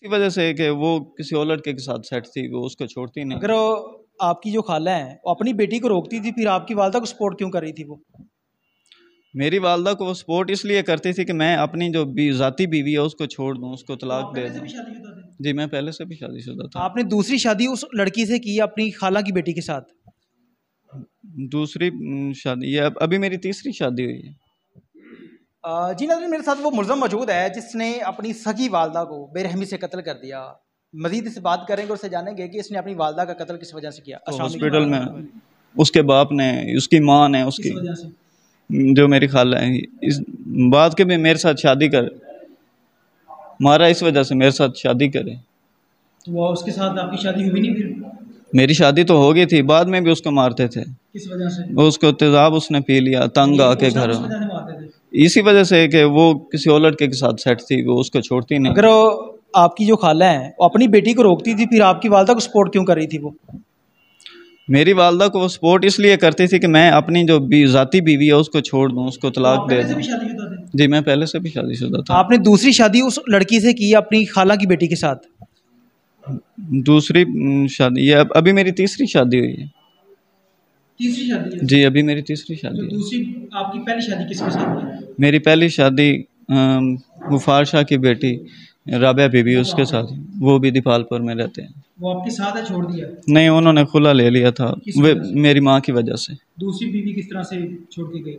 इसी वजह से कि वो किसी और लड़के के साथ सेट थी, वो उसको छोड़ती नहीं। अगर आपकी जो खाला है वो अपनी बेटी को रोकती थी, फिर आपकी वालदा को सपोर्ट क्यों कर रही थी वो? मेरी वालदा को वो सपोर्ट इसलिए करती थी कि मैं अपनी जो ज़ाती बीवी है उसको छोड़ दूँ, उसको तलाक दे दूँ। जी, मैं पहले से भी शादीशुदा था। आपने दूसरी शादी उस लड़की से की अपनी खाला की बेटी के साथ? दूसरी शादी, ये अभी मेरी तीसरी शादी हुई है। जी नाज़रीन, मेरे साथ वो मुलज़म मौजूद है जिसने अपनी सगी वालदा को बेरहमी से कत्ल कर दिया। मज़ीद इससे बात करेंगे और उससे जानेंगे कि इसने अपनी वालदा का कत्ल किस वजह से किया। तो हॉस्पिटल में उसके बाप ने, उसकी माँ ने, उसकी जो मेरी खाला है, इस बात के भी मेरे साथ शादी कर मारा, इस वजह से मेरे साथ शादी करे। तो वो उसके साथ आपकी शादी हुई नहीं फिर? मेरी शादी तो हो गई थी, बाद में भी उसको मारते थे। किस वजह से? वो उसको तेजाब उसने पी लिया, तंग आके घर। इसी वजह से कि वो किसी और लड़के के साथ सेट थी, वो उसको छोड़ती नहीं। अगर आपकी जो खाला है वो अपनी बेटी को रोकती थी, फिर आपकी वालदा को सपोर्ट क्यों कर रही थी वो? मेरी वालदा को वो सपोर्ट इसलिए करती थी कि मैं अपनी जो ज़ाती बीवी है उसको छोड़ दूँ, उसको तलाक दे दूँ। जी, मैं पहले से भी शादीशुदा था। आपने दूसरी शादी उस लड़की से की अपनी खाला की बेटी के साथ? दूसरी शादी, ये अभी मेरी तीसरी शादी हुई है। तीसरी शादी है? जी, अभी मेरी तीसरी शादी है। दूसरी आपकी पहली शादी किसके साथ है? मेरी पहली शादी गुफार शाह की बेटी राबिया बीबी उसके साथ, वो भी दीपालपुर में रहते हैं। वो आपके साथ है, छोड़ दिया? नहीं, उन्होंने खुला ले लिया था, वे मेरी माँ की वजह से। दूसरी बीवी किस तरह से छोड़ के गई?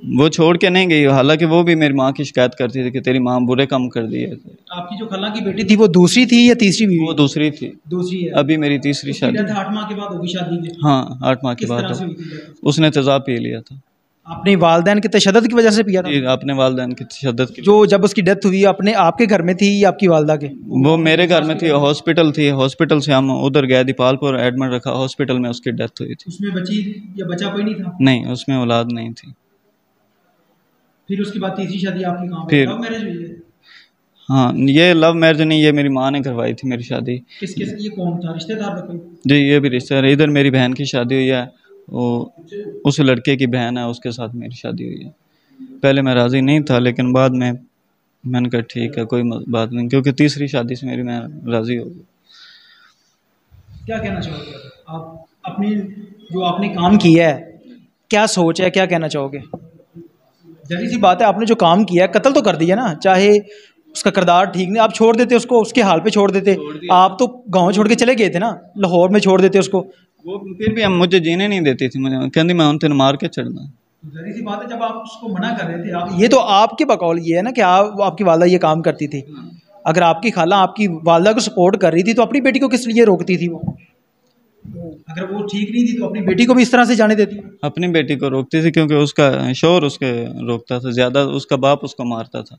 वो छोड़ के नहीं गई, हालांकि वो भी मेरी माँ की शिकायत करती थी कि तेरी माँ बुरे काम कर दिए। आपकी जो खाला की बेटी थी वो दूसरी थी या तीसरी बीवी? वो दूसरी थी। दूसरी है? अभी मेरी तीसरी शादी। 8 माह के बाद होगी शादी? हाँ, 8 माह के बाद। उसने तेजाब पी लिया था। अपने वालदैन की तशद्दुद की वजह से पिया था? अपने वालदैन की तशद्दुद की। जो जब उसकी डेथ हुई अपने आपके घर में थी या आपकी वालदा के? वो मेरे घर में थी, हॉस्पिटल थी, हॉस्पिटल से हम उधर गए, दीपालपुर एडमिट रखा, हॉस्पिटल में उसकी डेथ हुई थी। उसमें बची या बचा कोई नहीं था? नहीं, उसमें औलाद नहीं थी। फिर उसके बाद तीसरी शादी आपकी कहाँ पे? लव मैरिज हुई है? हाँ, ये लव मैरिज नहीं, ये मेरी माँ ने करवाई थी मेरी शादी। किसके? ये कौन था, रिश्तेदार था कोई? जी, ये भी रिश्तेदार। इधर मेरी बहन की शादी हुई है, वो उस लड़के की बहन है, उसके साथ मेरी शादी हुई है। पहले मैं राज़ी नहीं था, लेकिन बाद में मैंने कहा ठीक है, कोई बात नहीं, क्योंकि तीसरी शादी से मेरी मैं राज़ी हो गई। क्या कहना चाहोगे आप अपनी जो आपने काम किया है, क्या सोच है, क्या कहना चाहोगे? जल्दी सी बात है, आपने जो काम किया है, कत्ल तो कर दिया ना, चाहे उसका किरदार ठीक नहीं, आप छोड़ देते उसको, उसके हाल पे छोड़ देते। आप तो गांव छोड़ के चले गए थे ना, लाहौर में छोड़ देते उसको। वो फिर भी हम मुझे जीने नहीं देती थी, मुझे कहती मैं उन मार के चढ़ना। जल्दी सी बात है, जब आप उसको मना कर रहे थे, आप ये तो आपके बकौल ये है ना कि आपकी वालदा ये काम करती थी। अगर आपकी खाला आपकी वालदा को सपोर्ट कर रही थी तो अपनी बेटी को किस लिए रोकती थी वो? अगर वो ठीक नहीं थी तो अपनी बेटी को भी इस तरह से जाने देती? अपनी बेटी को रोकती थी क्योंकि उसका शोहर उसके रोकता था ज़्यादा, उसका बाप उसको मारता था।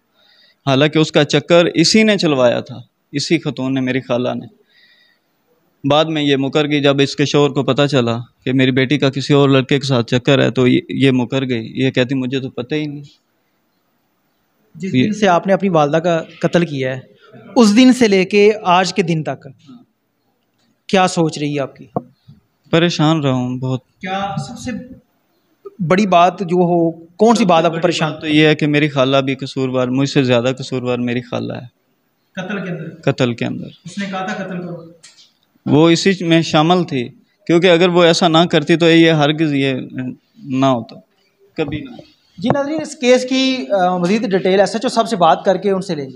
हालांकि उसका चक्कर इसी ने चलवाया था, इसी खतून ने, मेरी खाला ने। बाद में ये मुकर गई, जब इसके शोहर को पता चला कि मेरी बेटी का किसी और लड़के के साथ चक्कर है, तो ये मुकर गई। ये कहती मुझे तो पता ही नहीं। जिस दिन से आपने अपनी वालदा का कत्ल किया है, उस दिन से लेके आज के दिन तक क्या सोच रही है आपकी? परेशान रहा हूँ बहुत। क्या सबसे बड़ी बात जो हो, कौन सी बात आपको परेशान? तो ये है कि मेरी खाला भी कसूरवार, मुझसे ज़्यादा कसूरवार मेरी खाला है कत्ल के अंदर। कत्ल के अंदर उसने कहा था कत्ल करो, वो इसी में शामिल थी, क्योंकि अगर वो ऐसा ना करती तो ये हरगिज़ ये ना होता, कभी ना। जी नाज़रीन, इस केस की मज़ीद डिटेल SHO साहब से बात करके उनसे लेंगे।